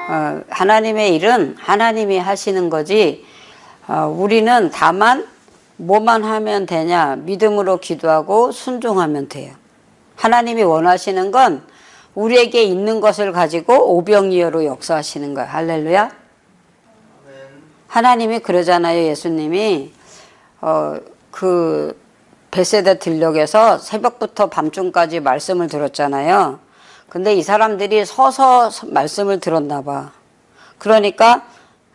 하나님의 일은 하나님이 하시는 거지, 우리는 다만 뭐만 하면 되냐? 믿음으로 기도하고 순종하면 돼요. 하나님이 원하시는 건 우리에게 있는 것을 가지고 오병이어로 역사하시는 거예요. 할렐루야. 하나님이 그러잖아요. 예수님이 그 베세다 들녘에서 새벽부터 밤중까지 말씀을 들었잖아요. 근데 이 사람들이 서서 말씀을 들었나 봐. 그러니까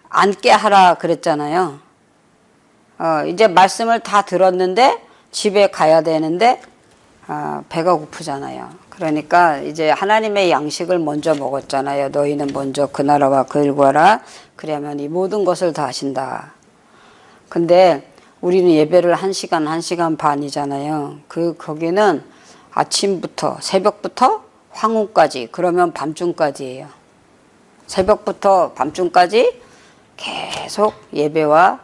앉게 하라 그랬잖아요. 이제 말씀을 다 들었는데 집에 가야 되는데 배가 고프잖아요. 그러니까 이제 하나님의 양식을 먼저 먹었잖아요. 너희는 먼저 그 나라와 그 일 구하라. 그러면 이 모든 것을 다 하신다. 근데 우리는 예배를 1시간, 1시간 반이잖아요. 거기는 아침부터, 새벽부터 황혼까지, 그러면 밤중까지예요. 새벽부터 밤중까지 계속 예배와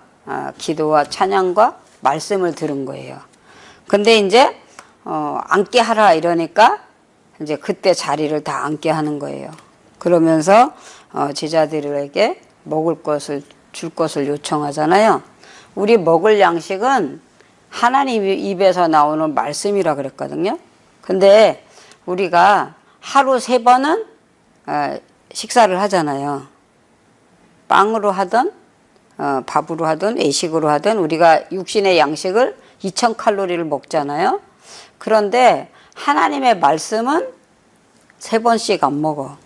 기도와 찬양과 말씀을 들은 거예요. 근데 이제 앉게 하라 이러니까 이제 그때 자리를 다 앉게 하는 거예요. 그러면서 제자들에게 먹을 것을 줄 것을 요청하잖아요. 우리 먹을 양식은 하나님 입에서 나오는 말씀이라 그랬거든요. 근데 우리가 하루 3번은 식사를 하잖아요. 빵으로 하든 밥으로 하든 외식으로 하든 우리가 육신의 양식을 2000칼로리를 먹잖아요. 그런데 하나님의 말씀은 3번씩 안 먹어.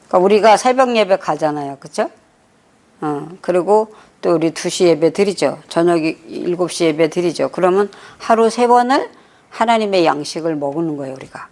그러니까 우리가 새벽 예배 가잖아요. 그렇죠? 그리고 또 우리 2시 예배 드리죠. 저녁 7시 예배 드리죠. 그러면 하루 3번을 하나님의 양식을 먹는 거예요. 우리가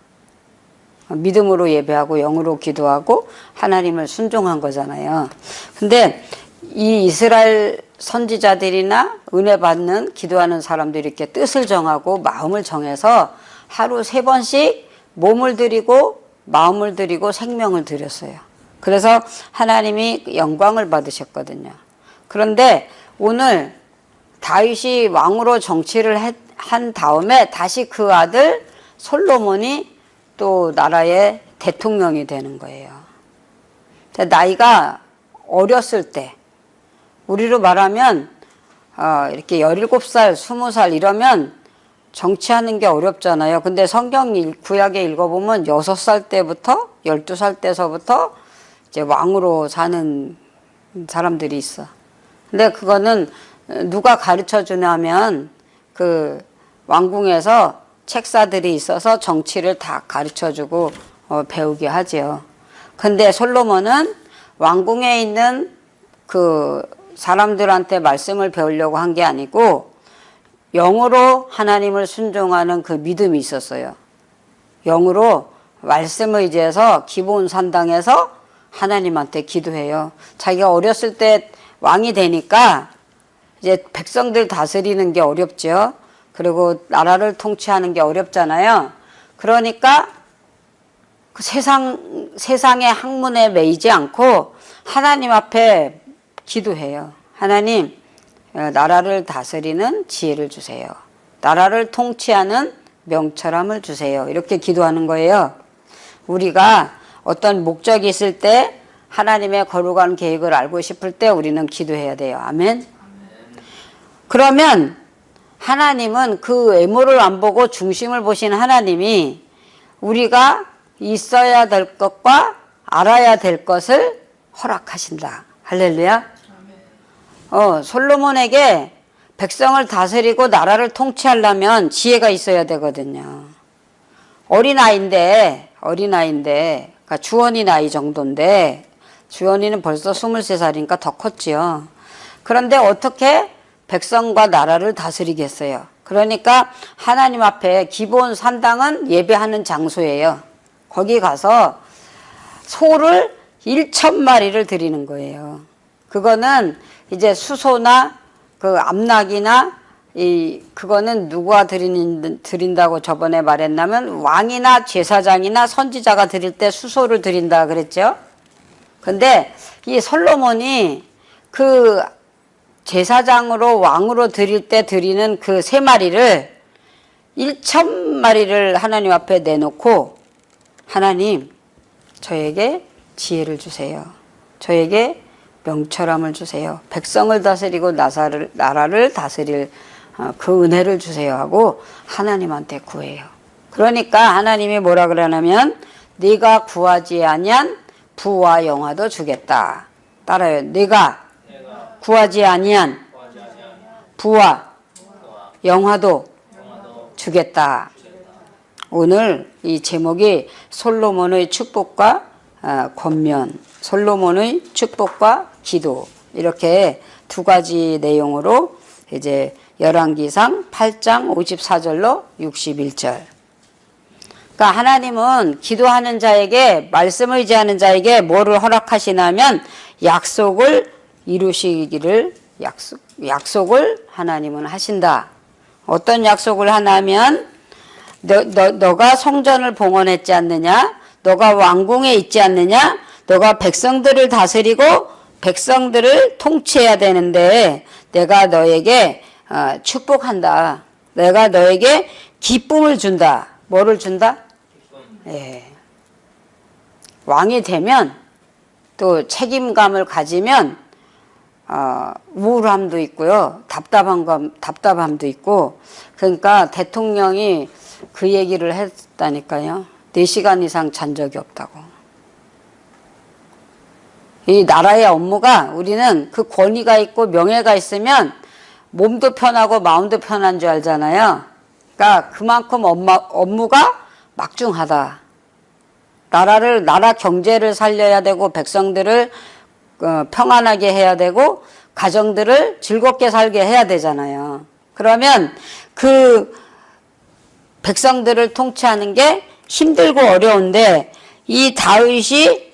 믿음으로 예배하고 영으로 기도하고 하나님을 순종한 거잖아요. 근데 이 이스라엘 선지자들이나 은혜 받는 기도하는 사람들이 이렇게 뜻을 정하고 마음을 정해서 하루 3번씩 몸을 드리고 마음을 드리고 생명을 드렸어요. 그래서 하나님이 영광을 받으셨거든요. 그런데 오늘 다윗이 왕으로 정치를 한 다음에 다시 그 아들 솔로몬이 또 나라의 대통령이 되는 거예요. 나이가 어렸을 때, 우리로 말하면 이렇게 17살, 20살 이러면 정치하는 게 어렵잖아요. 근데 성경 구약에 읽어보면 6살 때부터 12살 때서부터 이제 왕으로 사는 사람들이 있어. 근데 그거는 누가 가르쳐 주냐면 그 왕궁에서 책사들이 있어서 정치를 다 가르쳐 주고 배우게 하죠. 근데 솔로몬은 왕궁에 있는 그 사람들한테 말씀을 배우려고 한 게 아니고 영으로 하나님을 순종하는 그 믿음이 있었어요. 영으로 말씀을 의지해서 기본 산당에서 하나님한테 기도해요. 자기가 어렸을 때 왕이 되니까 이제 백성들 다스리는 게 어렵죠. 그리고 나라를 통치하는 게 어렵잖아요. 그러니까 그 세상의 학문에 매이지 않고 하나님 앞에 기도해요. 하나님, 나라를 다스리는 지혜를 주세요. 나라를 통치하는 명철함을 주세요. 이렇게 기도하는 거예요. 우리가 어떤 목적이 있을 때 하나님의 거룩한 계획을 알고 싶을 때 우리는 기도해야 돼요. 아멘. 그러면 하나님은 그 외모를 안 보고 중심을 보신 하나님이 우리가 있어야 될 것과 알아야 될 것을 허락하신다. 할렐루야. 솔로몬에게 백성을 다스리고 나라를 통치하려면 지혜가 있어야 되거든요. 어린아이인데 그러니까 주원이 나이 정도인데 주원이는 벌써 23살이니까 더 컸지요. 그런데 어떻게 백성과 나라를 다스리겠어요? 그러니까 하나님 앞에 기본 산당은 예배하는 장소예요. 거기 가서 소를 1000마리를 드리는 거예요. 그거는 이제 수소나 그 암낙이나 그거는 누가 드린다고 저번에 말했냐면 왕이나 제사장이나 선지자가 드릴 때 수소를 드린다 그랬죠. 근데 이 솔로몬이 그 제사장으로 왕으로 드릴 때 드리는 그 3마리를 1000마리를 하나님 앞에 내놓고 하나님 저에게 지혜를 주세요. 저에게 명철함을 주세요. 백성을 다스리고 나라를 다스릴 그 은혜를 주세요 하고 하나님한테 구해요. 그러니까 하나님이 뭐라 그러냐면 네가 구하지 아니한 부와 영화도 주겠다. 따라요. 네가 구하지 아니한 부와 영화도 주겠다. 오늘 이 제목이 솔로몬의 축복과 권면, 솔로몬의 축복과 기도, 이렇게 두 가지 내용으로 이제 열왕기상 8장 54절로 61절. 그러니까 하나님은 기도하는 자에게, 말씀을 의지하는 자에게 뭐를 허락하시냐면 약속을 이루시기를 약속을 하나님은 하신다. 어떤 약속을 하냐면 너가 성전을 봉헌했지 않느냐? 너가 왕궁에 있지 않느냐? 너가 백성들을 다스리고 백성들을 통치해야 되는데 내가 너에게 축복한다. 내가 너에게 기쁨을 준다. 뭐를 준다? 예. 왕이 되면 또 책임감을 가지면 우울함도 있고요. 답답함도 있고. 그러니까 대통령이 그 얘기를 했다니까요. 4시간 이상 잔 적이 없다고. 이 나라의 업무가, 우리는 그 권위가 있고 명예가 있으면 몸도 편하고 마음도 편한 줄 알잖아요. 그러니까 그만큼 업무가 막중하다. 나라 경제를 살려야 되고 백성들을 평안하게 해야 되고 가정들을 즐겁게 살게 해야 되잖아요. 그러면 그 백성들을 통치하는 게 힘들고 어려운데 이 다윗이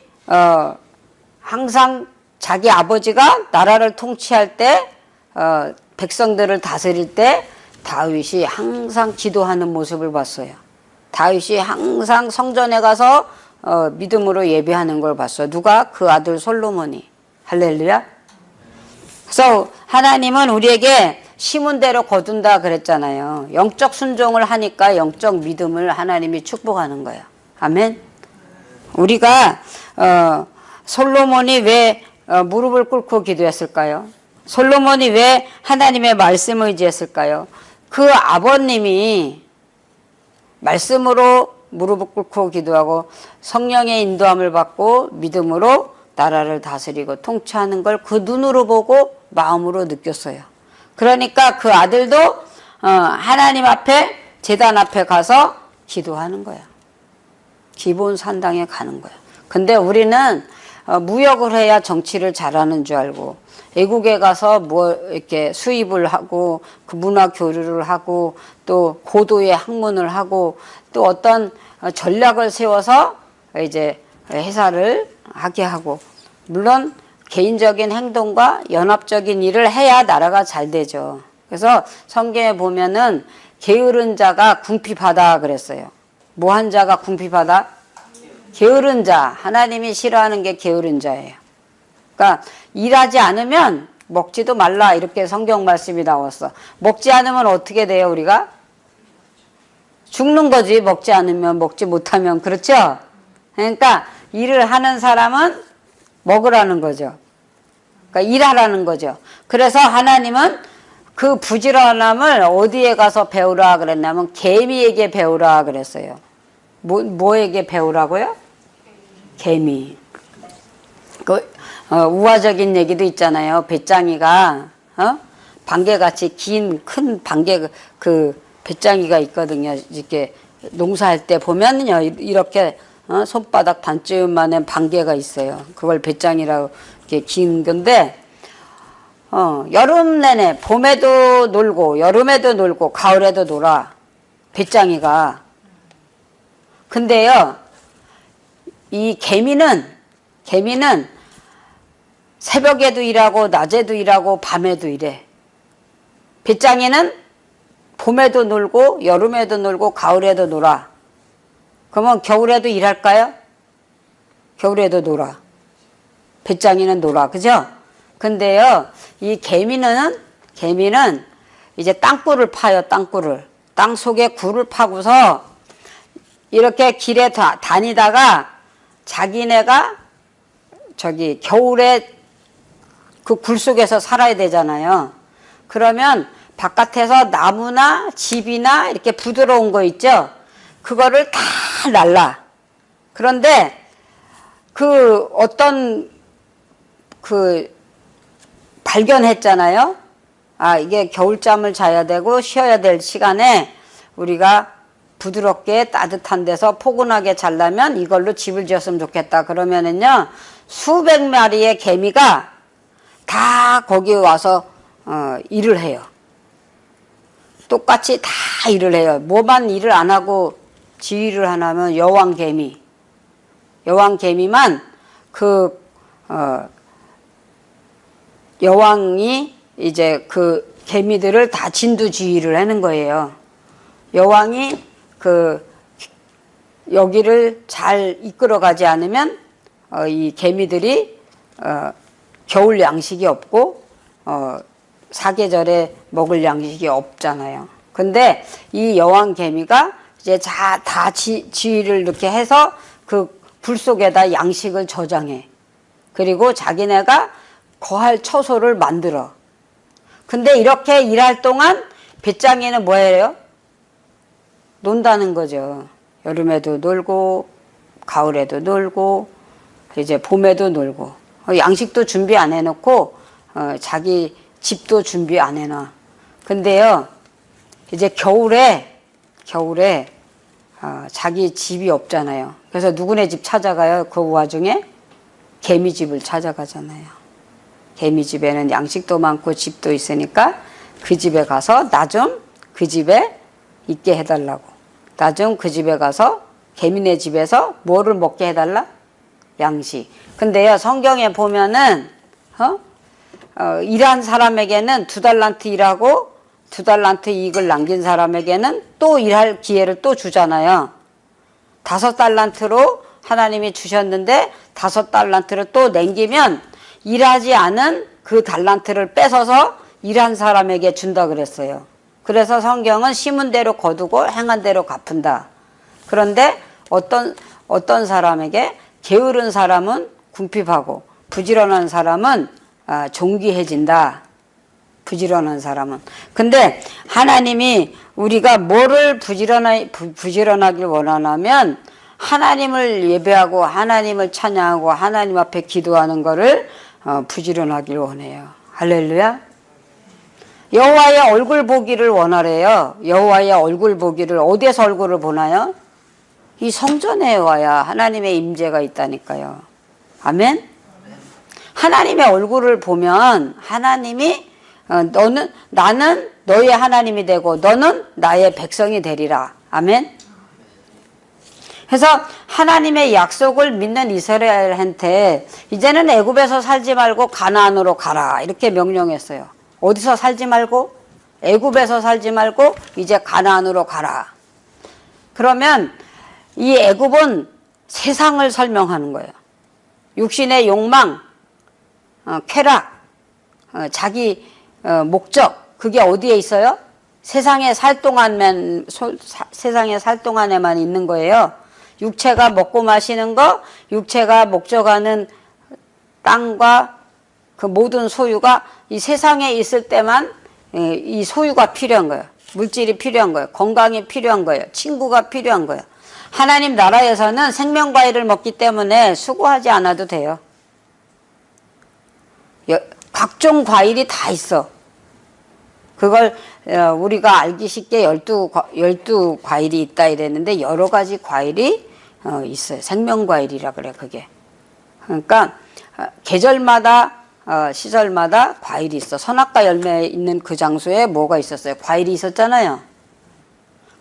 항상 자기 아버지가 나라를 통치할 때 백성들을 다스릴 때 다윗이 항상 기도하는 모습을 봤어요. 다윗이 항상 성전에 가서 믿음으로 예배하는 걸 봤어요. 누가? 그 아들 솔로몬이. 할렐루야. 그래서 하나님은 우리에게 심은 대로 거둔다 그랬잖아요. 영적 순종을 하니까 영적 믿음을 하나님이 축복하는 거예요. 아멘. 우리가 솔로몬이 왜 무릎을 꿇고 기도했을까요? 솔로몬이 왜 하나님의 말씀을 의지했을까요? 그 아버님이 말씀으로 무릎을 꿇고 기도하고 성령의 인도함을 받고 믿음으로 나라를 다스리고 통치하는 걸 그 눈으로 보고 마음으로 느꼈어요. 그러니까 그 아들도 하나님 앞에, 제단 앞에 가서 기도하는 거야. 기본 산당에 가는 거야. 근데 우리는 무역을 해야 정치를 잘하는 줄 알고 외국에 가서 뭐 이렇게 수입을 하고 그 문화 교류를 하고 또 고도의 학문을 하고 또 어떤 전략을 세워서 이제 회사를 하게 하고, 물론 개인적인 행동과 연합적인 일을 해야 나라가 잘 되죠. 그래서 성경에 보면은 게으른 자가 궁핍하다 그랬어요. 뭐 한 자가 궁핍하다? 게으른 자. 하나님이 싫어하는 게 게으른 자예요. 그러니까 일하지 않으면 먹지도 말라, 이렇게 성경 말씀이 나왔어. 먹지 않으면 어떻게 돼요, 우리가? 죽는 거지. 먹지 않으면, 먹지 못하면. 그렇죠? 그러니까 일을 하는 사람은 먹으라는 거죠. 그러니까 일하라는 거죠. 그래서 하나님은 그 부지런함을 어디에 가서 배우라 그랬냐면 개미에게 배우라 그랬어요. 뭐에게 배우라고요? 개미. 우화적인 얘기도 있잖아요. 배짱이가 반개같이 긴 큰 반개 그 배짱이가 있거든요. 이렇게 농사할 때 보면요, 이렇게 손바닥 반쯤만한 반개가 있어요. 그걸 배짱이라고 이렇게 긴 건데, 여름 내내 봄에도 놀고 여름에도 놀고 가을에도 놀아, 배짱이가. 근데요, 이 개미는 새벽에도 일하고 낮에도 일하고 밤에도 일해. 배짱이는 봄에도 놀고 여름에도 놀고 가을에도 놀아. 그러면 겨울에도 일할까요? 겨울에도 놀아. 배짱이는 놀아. 그죠? 근데요, 이 개미는 이제 땅굴을 파요. 땅 속에 굴을 파고서 이렇게 길에 다니다가 자기네가 겨울에 그 굴 속에서 살아야 되잖아요. 그러면 바깥에서 나무나 집이나 이렇게 부드러운 거 있죠? 그거를 다 날라. 그런데 발견했잖아요. 이게 겨울잠을 자야 되고 쉬어야 될 시간에 우리가 부드럽게 따뜻한 데서 포근하게 자려면 이걸로 집을 지었으면 좋겠다. 그러면은요, 수백 마리의 개미가 다 거기 와서 일을 해요. 똑같이 다 일을 해요. 뭐만 일을 안 하고 지휘를 하냐면 여왕개미만 여왕이 이제 그 개미들을 다 진두지휘를 하는 거예요. 여왕이 여기를 잘 이끌어가지 않으면 이 개미들이 겨울 양식이 없고 사계절에 먹을 양식이 없잖아요. 근데 이 여왕개미가 이제 다 지휘를 이렇게 해서 그 불 속에다 양식을 저장해. 그리고 자기네가 거할 처소를 만들어. 근데 이렇게 일할 동안 빗장이는 뭐예요? 논다는 거죠. 여름에도 놀고 가을에도 놀고 이제 봄에도 놀고 양식도 준비 안 해놓고 자기 집도 준비 안 해놔. 근데요 이제 겨울에 자기 집이 없잖아요. 그래서 누구네 집 찾아가요? 그 와중에 개미 집을 찾아가잖아요. 개미 집에는 양식도 많고 집도 있으니까 그 집에 가서 나 좀 그 집에 있게 해달라고. 나 좀 그 집에 가서 개미네 집에서 뭐를 먹게 해달라? 양식. 근데요 성경에 보면은 일한 사람에게는 2달란트 일하고 2달란트 이익을 남긴 사람에게는 또 일할 기회를 또 주잖아요. 5달란트로 하나님이 주셨는데 5달란트를 또 남기면 일하지 않은 그 달란트를 뺏어서 일한 사람에게 준다 그랬어요. 그래서 성경은 심은 대로 거두고 행한 대로 갚은다. 그런데 어떤 사람에게 게으른 사람은 궁핍하고 부지런한 사람은 존귀해진다. 부지런한 사람은. 근데 하나님이 우리가 뭐를 부지런하길 원하냐면 하나님을 예배하고 하나님을 찬양하고 하나님 앞에 기도하는 거를 부지런하길 원해요. 할렐루야. 여호와의 얼굴 보기를 원하래요. 여호와의 얼굴 보기를 어디에서 얼굴을 보나요? 이 성전에 와야 하나님의 임재가 있다니까요. 아멘. 하나님의 얼굴을 보면 하나님이 나는 너의 하나님이 되고 너는 나의 백성이 되리라. 아멘. 그래서 하나님의 약속을 믿는 이스라엘한테 이제는 애굽에서 살지 말고 가나안으로 가라 이렇게 명령했어요. 어디서 살지 말고? 애굽에서 살지 말고 이제 가나안으로 가라. 그러면 이 애굽은 세상을 설명하는 거예요. 육신의 욕망, 쾌락, 자기 목적, 그게 어디에 있어요? 세상에 살 동안에만 있는 거예요. 육체가 먹고 마시는 거, 육체가 목적하는 땅과 그 모든 소유가 이 세상에 있을 때만 이 소유가 필요한 거예요. 물질이 필요한 거예요. 건강이 필요한 거예요. 친구가 필요한 거예요. 하나님 나라에서는 생명과일을 먹기 때문에 수고하지 않아도 돼요. 각종 과일이 다 있어. 그걸 우리가 알기 쉽게 12과일이 있다 이랬는데 여러 가지 과일이 있어요. 생명과일이라 그래 그게. 그러니까 계절마다 시절마다 과일이 있어. 선악과 열매 있는 그 장소에 뭐가 있었어요? 과일이 있었잖아요.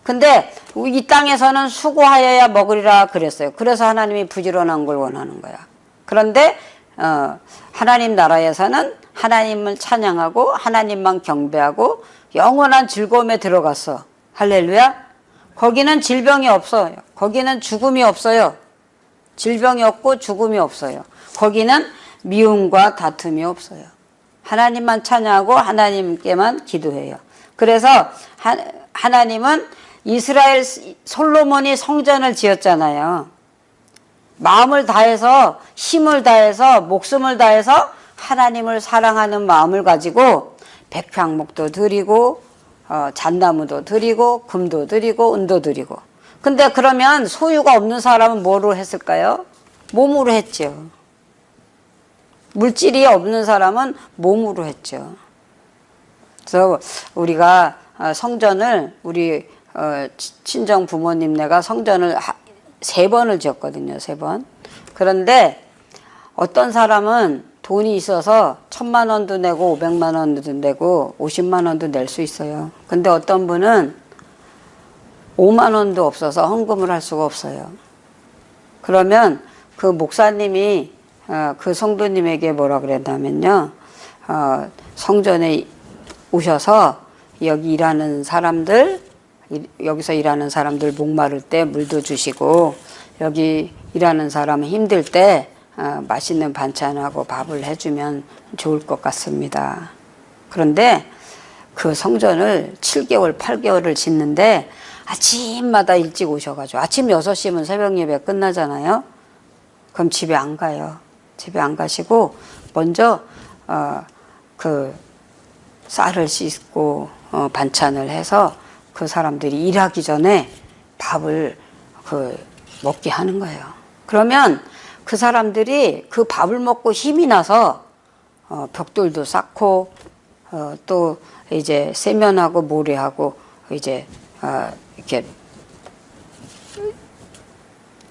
근데 이 땅에서는 수고하여야 먹으리라 그랬어요. 그래서 하나님이 부지런한 걸 원하는 거야. 그런데 하나님 나라에서는 하나님을 찬양하고 하나님만 경배하고 영원한 즐거움에 들어갔어. 할렐루야. 거기는 질병이 없어요. 거기는 죽음이 없어요. 질병이 없고 죽음이 없어요. 거기는 미움과 다툼이 없어요. 하나님만 찬양하고 하나님께만 기도해요. 그래서 하나님은 이스라엘 솔로몬이 성전을 지었잖아요. 마음을 다해서 힘을 다해서 목숨을 다해서 하나님을 사랑하는 마음을 가지고 백향목도 드리고 잣나무도 드리고 금도 드리고 은도 드리고. 근데 그러면 소유가 없는 사람은 뭐로 했을까요? 몸으로 했죠. 물질이 없는 사람은 몸으로 했죠. 그래서 우리가 성전을 우리 친정 부모님네가 성전을 3번을 지었거든요. 3번. 그런데 어떤 사람은 돈이 있어서 1,000만 원도 내고 500만 원도 내고 50만 원도 낼 수 있어요. 근데 어떤 분은 5만 원도 없어서 헌금을 할 수가 없어요. 그러면 그 목사님이 그 성도님에게 뭐라 그랬냐면요. 성전에 오셔서 여기 일하는 사람들, 여기서 일하는 사람들 목마를 때 물도 주시고 여기 일하는 사람 힘들 때 맛있는 반찬하고 밥을 해주면 좋을 것 같습니다. 그런데 그 성전을 7개월, 8개월을 짓는데 아침마다 일찍 오셔가지고 아침 6시면 새벽 예배 끝나잖아요. 그럼 집에 안 가요. 집에 안 가시고 먼저 그 쌀을 씻고 반찬을 해서 그 사람들이 일하기 전에 밥을 먹게 하는 거예요. 그러면 그 사람들이 그 밥을 먹고 힘이 나서 벽돌도 쌓고 또 이제 세면하고 모래하고 이제 이렇게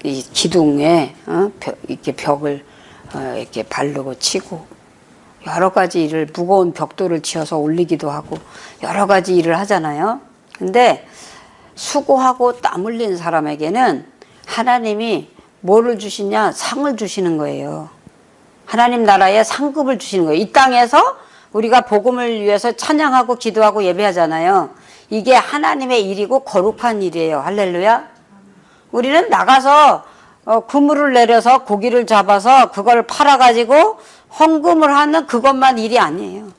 이 기둥에 이렇게 벽을 이렇게 바르고 치고 여러 가지 일을 무거운 벽돌을 치어서 올리기도 하고 여러 가지 일을 하잖아요. 근데 수고하고 땀 흘린 사람에게는 하나님이 뭐를 주시냐? 상을 주시는 거예요. 하나님 나라에 상급을 주시는 거예요. 이 땅에서 우리가 복음을 위해서 찬양하고 기도하고 예배하잖아요. 이게 하나님의 일이고 거룩한 일이에요. 할렐루야. 우리는 나가서 그물을 내려서 고기를 잡아서 그걸 팔아가지고 헌금을 하는 그것만 일이 아니에요.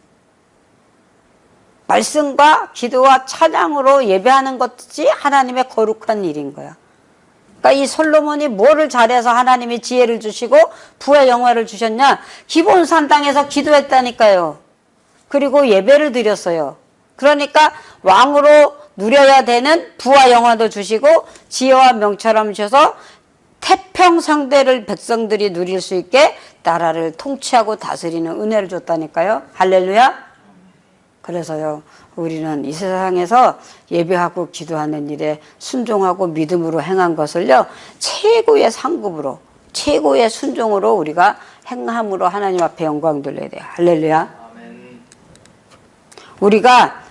말씀과 기도와 찬양으로 예배하는 것이 하나님의 거룩한 일인 거야. 그러니까 이 솔로몬이 뭐를 잘해서 하나님이 지혜를 주시고 부의 영화를 주셨냐? 기본 산당에서 기도했다니까요. 그리고 예배를 드렸어요. 그러니까 왕으로 누려야 되는 부와 영화도 주시고 지혜와 명철함을 주셔서 태평성대를 백성들이 누릴 수 있게 나라를 통치하고 다스리는 은혜를 줬다니까요. 할렐루야. 그래서요, 우리는 이 세상에서 예배하고 기도하는 일에 순종하고 믿음으로 행한 것을요, 최고의 상급으로, 최고의 순종으로 우리가 행함으로 하나님 앞에 영광 돌려야 돼요. 할렐루야. 아멘. 우리가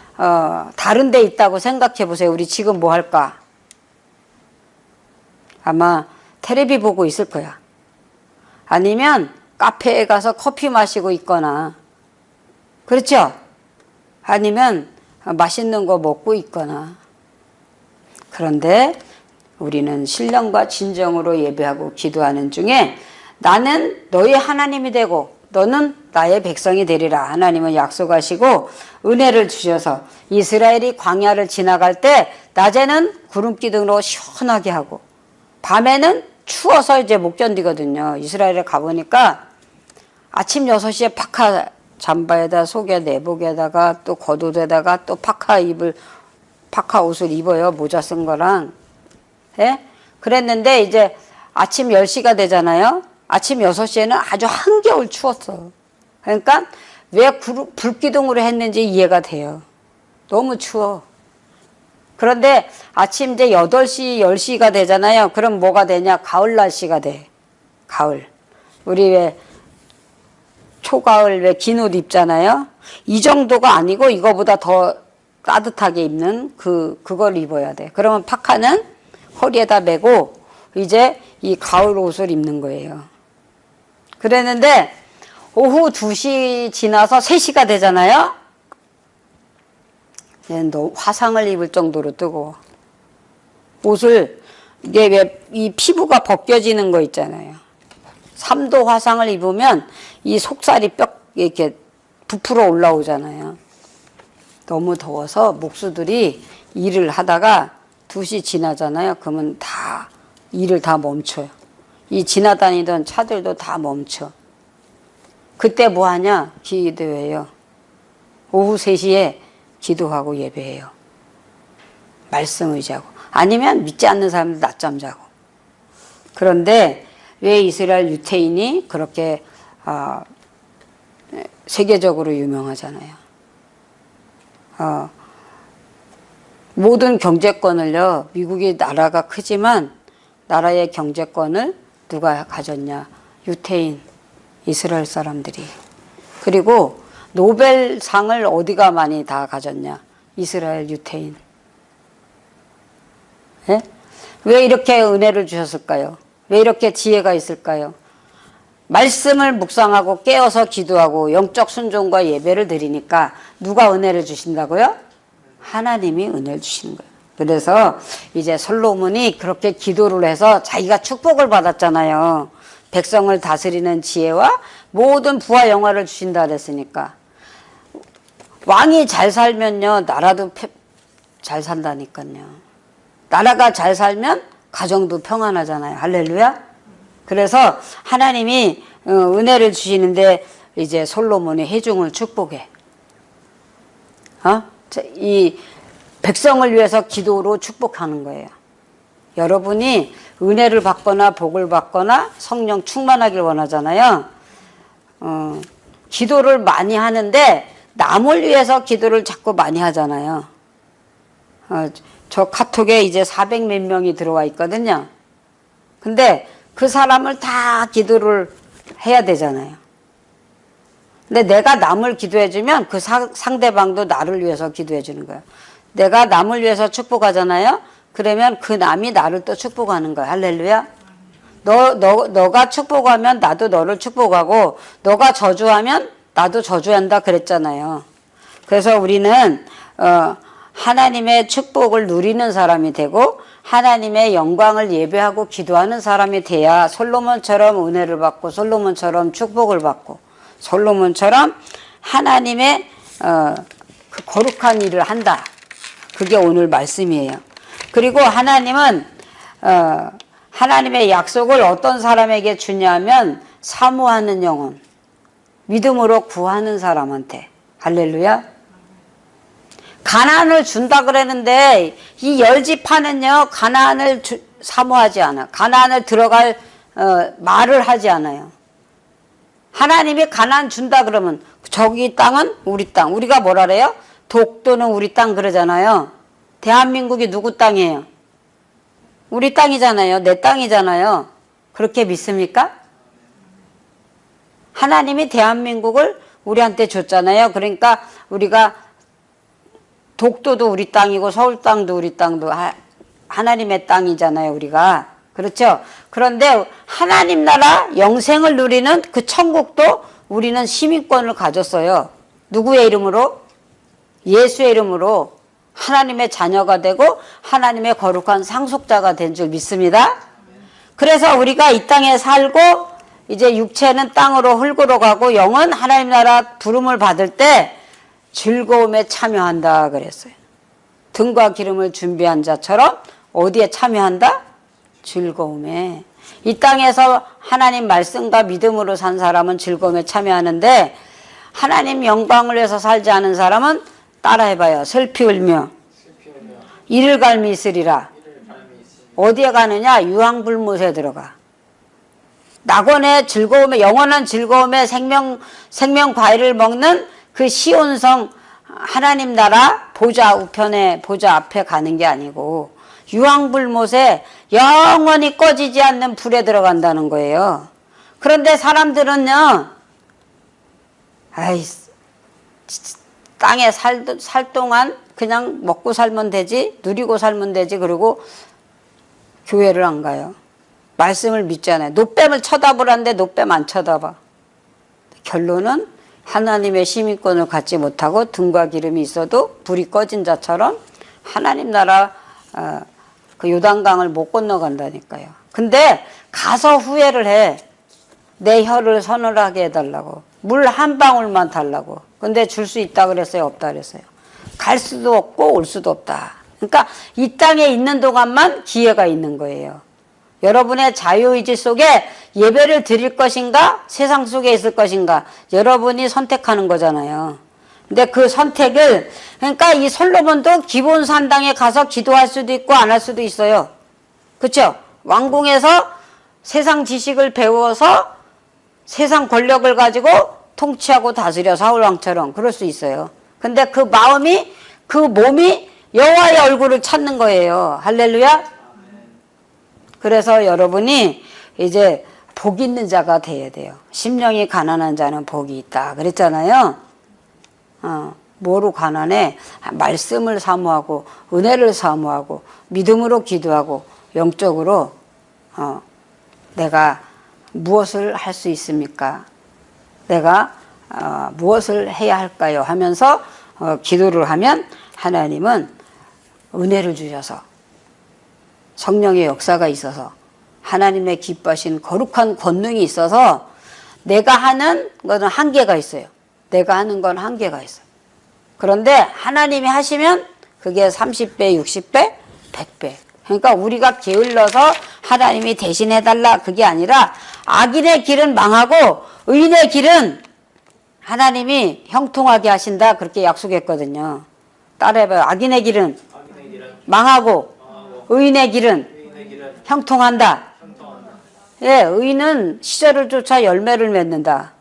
다른 데 있다고 생각해 보세요. 우리 지금 뭐 할까? 아마 텔레비 보고 있을 거야. 아니면 카페에 가서 커피 마시고 있거나, 그렇죠? 아니면 맛있는 거 먹고 있거나. 그런데 우리는 신령과 진정으로 예배하고 기도하는 중에 나는 너의 하나님이 되고 너는 나의 백성이 되리라. 하나님은 약속하시고 은혜를 주셔서 이스라엘이 광야를 지나갈 때 낮에는 구름 기둥으로 시원하게 하고 밤에는 추워서 이제 못 견디거든요. 이스라엘에 가보니까 아침 6시에 파카 잠바에다 속에 내복에다가 또 겉옷에다가 또 파카 옷을 입어요. 모자 쓴 거랑. 예? 그랬는데 이제 아침 10시가 되잖아요. 아침 6시에는 아주 한겨울 추웠어. 그러니까 왜 불기둥으로 했는지 이해가 돼요. 너무 추워. 그런데 아침 이제 8시, 10시가 되잖아요. 그럼 뭐가 되냐? 가을 날씨가 돼. 가을. 우리 왜 초가을 왜 긴 옷 입잖아요. 이 정도가 아니고 이거보다 더 따뜻하게 입는 그걸 입어야 돼. 그러면 파카는 허리에다 메고 이제 이 가을 옷을 입는 거예요. 그랬는데 오후 2시 지나서 3시가 되잖아요. 너 화상을 입을 정도로 뜨거워. 옷을 이게 왜 이 피부가 벗겨지는 거 있잖아요. 3도 화상을 입으면 이 속살이 뼈 이렇게 부풀어 올라오잖아요. 너무 더워서 목수들이 일을 하다가 2시 지나잖아요. 그러면 다 일을 다 멈춰요. 이 지나다니던 차들도 다 멈춰. 그때 뭐 하냐? 기도해요. 오후 3시에 기도하고 예배해요. 말씀 의지하고. 아니면 믿지 않는 사람들 낮잠 자고. 그런데 왜 이스라엘 유태인이 그렇게 세계적으로 유명하잖아요. 모든 경제권을요, 미국이 나라가 크지만 나라의 경제권을 누가 가졌냐? 유태인, 이스라엘 사람들이. 그리고 노벨상을 어디가 많이 다 가졌냐? 이스라엘 유태인. 예? 왜 이렇게 은혜를 주셨을까요? 왜 이렇게 지혜가 있을까요? 말씀을 묵상하고 깨어서 기도하고 영적 순종과 예배를 드리니까 누가 은혜를 주신다고요? 하나님이 은혜를 주시는 거예요. 그래서 이제 솔로몬이 그렇게 기도를 해서 자기가 축복을 받았잖아요. 백성을 다스리는 지혜와 모든 부와 영화를 주신다 그랬으니까. 왕이 잘 살면요, 나라도 잘 산다니까요. 나라가 잘 살면 가정도 평안하잖아요. 할렐루야. 그래서 하나님이 은혜를 주시는데 이제 솔로몬이 회중을 축복해. 이 백성을 위해서 기도로 축복하는 거예요. 여러분이 은혜를 받거나 복을 받거나 성령 충만하길 원하잖아요. 기도를 많이 하는데 남을 위해서 기도를 자꾸 많이 하잖아요. 저 카톡에 이제 400 몇 명이 들어와 있거든요. 근데 그 사람을 다 기도를 해야 되잖아요. 근데 내가 남을 기도해주면 그 상대방도 나를 위해서 기도해주는 거예요. 내가 남을 위해서 축복하잖아요. 그러면 그 남이 나를 또 축복하는 거예요. 할렐루야. 너가 축복하면 나도 너를 축복하고, 너가 저주하면 나도 저주한다 그랬잖아요. 그래서 우리는 하나님의 축복을 누리는 사람이 되고 하나님의 영광을 예배하고 기도하는 사람이 돼야 솔로몬처럼 은혜를 받고 솔로몬처럼 축복을 받고 솔로몬처럼 하나님의 그 거룩한 일을 한다. 그게 오늘 말씀이에요. 그리고 하나님은 하나님의 약속을 어떤 사람에게 주냐면 사모하는 영혼, 믿음으로 구하는 사람한테. 할렐루야. 가나안을 준다 그랬는데 이 열지파는요, 가나안을 사모하지 않아. 가나안을 들어갈 말을 하지 않아요. 하나님이 가나안 준다 그러면 저기 땅은 우리 땅. 우리가 뭐라 그래요? 독도는 우리 땅 그러잖아요. 대한민국이 누구 땅이에요? 우리 땅이잖아요. 내 땅이잖아요. 그렇게 믿습니까? 하나님이 대한민국을 우리한테 줬잖아요. 그러니까 우리가 독도도 우리 땅이고 서울 땅도 우리 땅도 하나님의 땅이잖아요. 우리가. 그렇죠? 그런데 하나님 나라 영생을 누리는 그 천국도 우리는 시민권을 가졌어요. 누구의 이름으로? 예수의 이름으로 하나님의 자녀가 되고 하나님의 거룩한 상속자가 된 줄 믿습니다. 그래서 우리가 이 땅에 살고 이제 육체는 땅으로 흙으로 가고 영은 하나님 나라 부름을 받을 때 즐거움에 참여한다 그랬어요. 등과 기름을 준비한 자처럼 어디에 참여한다? 즐거움에. 이 땅에서 하나님 말씀과 믿음으로 산 사람은 즐거움에 참여하는데 하나님 영광을 위해서 살지 않은 사람은 따라해봐요. 슬피 울며 이를 갈미 있으리라. 어디에 가느냐? 유황불못에 들어가. 낙원의 즐거움에, 영원한 즐거움에 생명 과일을 먹는 그 시온성 하나님 나라 보좌 우편에, 보좌 앞에 가는 게 아니고 유황불못에 영원히 꺼지지 않는 불에 들어간다는 거예요. 그런데 사람들은요, 땅에 살 동안 그냥 먹고 살면 되지, 누리고 살면 되지, 그리고 교회를 안 가요. 말씀을 믿잖아요. 노뱀을 쳐다보라는데 노뱀 안 쳐다봐. 결론은 하나님의 시민권을 갖지 못하고 등과 기름이 있어도 불이 꺼진 자처럼 하나님 나라 그 요단강을 못 건너간다니까요. 근데 가서 후회를 해. 내 혀를 서늘하게 해달라고. 물 한 방울만 달라고. 근데 줄 수 있다 그랬어요? 없다 그랬어요? 갈 수도 없고 올 수도 없다. 그러니까 이 땅에 있는 동안만 기회가 있는 거예요. 여러분의 자유의지 속에 예배를 드릴 것인가? 세상 속에 있을 것인가? 여러분이 선택하는 거잖아요. 근데 그 선택을, 그러니까 이 솔로몬도 기본 산당에 가서 기도할 수도 있고 안 할 수도 있어요. 그렇죠? 왕궁에서 세상 지식을 배워서 세상 권력을 가지고 통치하고 다스려 사울왕처럼 그럴 수 있어요. 근데 그 마음이, 그 몸이 여호와의 얼굴을 찾는 거예요. 할렐루야. 그래서 여러분이 이제 복 있는 자가 돼야 돼요. 심령이 가난한 자는 복이 있다 그랬잖아요. 뭐로 가난해? 말씀을 사모하고 은혜를 사모하고 믿음으로 기도하고 영적으로 내가 무엇을 할 수 있습니까? 내가 무엇을 해야 할까요? 하면서 기도를 하면 하나님은 은혜를 주셔서 성령의 역사가 있어서 하나님의 기뻐하신 거룩한 권능이 있어서 내가 하는 것은 한계가 있어요. 내가 하는 건 한계가 있어요. 그런데 하나님이 하시면 그게 30배, 60배, 100배. 그러니까 우리가 게을러서 하나님이 대신해달라 그게 아니라 악인의 길은 망하고 의인의 길은 하나님이 형통하게 하신다 그렇게 약속했거든요. 따라해봐요. 악인의 길은 망하고 의인의 길은 형통한다. 예, 의인은 시절을 쫓아 열매를 맺는다.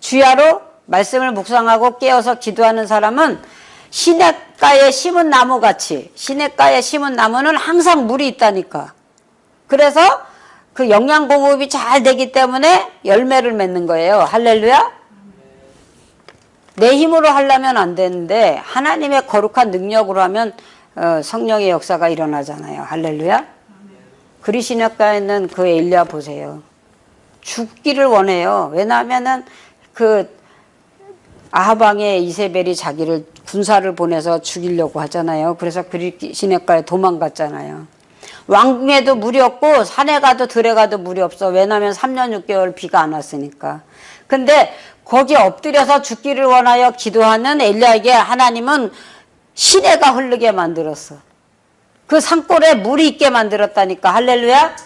주야로 말씀을 묵상하고 깨어서 기도하는 사람은 시냇가에 심은 나무같이, 시냇가에 심은 나무는 항상 물이 있다니까. 그래서 그 영양 공급이 잘 되기 때문에 열매를 맺는 거예요. 할렐루야. 내 힘으로 하려면 안 되는데 하나님의 거룩한 능력으로 하면 성령의 역사가 일어나잖아요. 할렐루야. 그리시냇가에 있는 그 엘리야 보세요. 죽기를 원해요. 왜냐하면은 그 아하방의 이세벨이 자기를 군사를 보내서 죽이려고 하잖아요. 그래서 그리시냇가에 도망갔잖아요. 왕궁에도 물이 없고 산에 가도 들에 가도 물이 없어. 왜냐하면 3년 6개월 비가 안 왔으니까. 근데 거기 엎드려서 죽기를 원하여 기도하는 엘리야에게 하나님은 시내가 흐르게 만들었어. 그 산골에 물이 있게 만들었다니까. 할렐루야.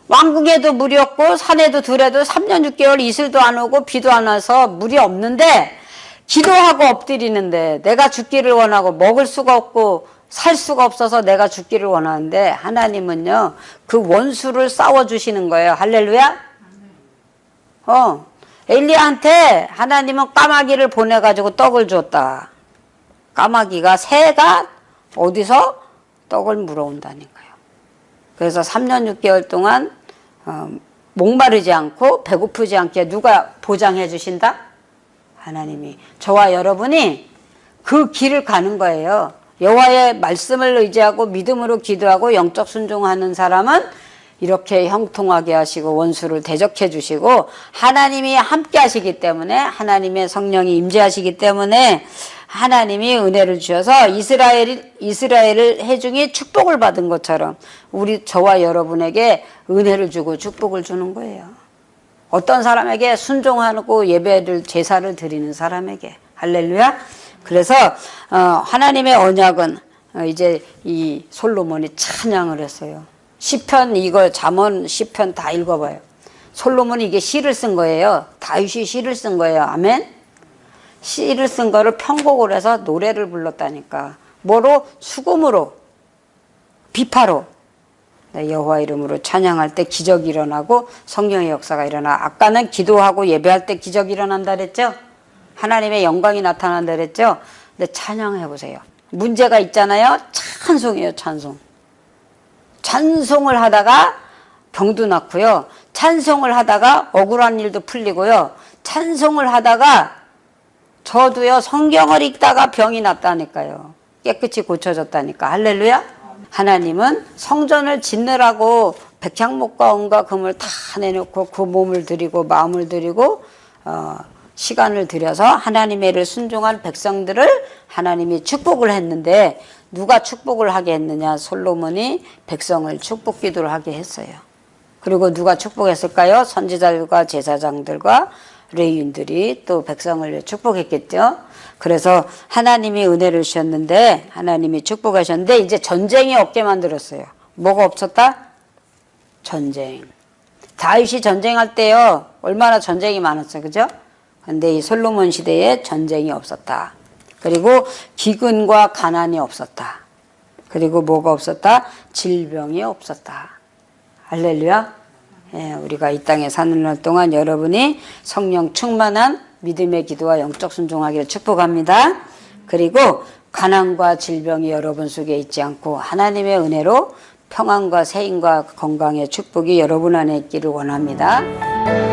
왕궁에도 물이 없고 산에도 들에도 3년 6개월 이슬도 안 오고 비도 안 와서 물이 없는데 기도하고 엎드리는데 내가 죽기를 원하고 먹을 수가 없고 살 수가 없어서 내가 죽기를 원하는데 하나님은요 그 원수를 싸워주시는 거예요. 할렐루야. 엘리야한테 하나님은 까마귀를 보내가지고 떡을 줬다. 까마귀가 새가 어디서 떡을 물어온다니까요. 그래서 3년 6개월 동안 목마르지 않고 배고프지 않게 누가 보장해 주신다? 하나님이. 저와 여러분이 그 길을 가는 거예요. 여호와의 말씀을 의지하고 믿음으로 기도하고 영적 순종하는 사람은 이렇게 형통하게 하시고 원수를 대적해 주시고 하나님이 함께 하시기 때문에 하나님의 성령이 임재하시기 때문에 하나님이 은혜를 주셔서 이스라엘을 해중이 축복을 받은 것처럼 저와 여러분에게 은혜를 주고 축복을 주는 거예요. 어떤 사람에게 순종하고 예배를 제사를 드리는 사람에게. 할렐루야. 그래서 하나님의 언약은 이제 이 솔로몬이 찬양을 했어요. 시편 이거 잠언 시편 다 읽어봐요. 솔로몬이 이게 시를 쓴 거예요. 다윗이 시를 쓴 거예요. 아멘. 시를 쓴 거를 편곡을 해서 노래를 불렀다니까. 뭐로? 수금으로, 비파로. 여호와 이름으로 찬양할 때 기적이 일어나고 성령의 역사가 일어나. 아까는 기도하고 예배할 때 기적이 일어난다 그랬죠? 하나님의 영광이 나타난다 그랬죠? 근데 찬양해 보세요. 문제가 있잖아요. 찬송이에요. 찬송. 찬송을 하다가 병도 낫고요. 찬송을 하다가 억울한 일도 풀리고요. 찬송을 하다가 저도요 성경을 읽다가 병이 났다니까요. 깨끗이 고쳐졌다니까. 할렐루야. 하나님은 성전을 짓느라고 백향목과 은과 금을 다 내놓고 그 몸을 드리고 마음을 드리고 시간을 들여서 하나님의 일을 순종한 백성들을 하나님이 축복을 했는데 누가 축복을 하게 했느냐? 솔로몬이 백성을 축복 기도를 하게 했어요. 그리고 누가 축복했을까요? 선지자들과 제사장들과 레위인들이 또 백성을 축복했겠죠. 그래서 하나님이 은혜를 주셨는데 하나님이 축복하셨는데 이제 전쟁이 없게 만들었어요. 뭐가 없었다? 전쟁. 다윗이 전쟁할 때요, 얼마나 전쟁이 많았어, 그죠? 근데 이 솔로몬 시대에 전쟁이 없었다. 그리고 기근과 가난이 없었다. 그리고 뭐가 없었다? 질병이 없었다. 할렐루야. 예, 우리가 이 땅에 사는 날 동안 여러분이 성령 충만한 믿음의 기도와 영적 순종하기를 축복합니다. 그리고 가난과 질병이 여러분 속에 있지 않고 하나님의 은혜로 평안과 세임과 건강의 축복이 여러분 안에 있기를 원합니다.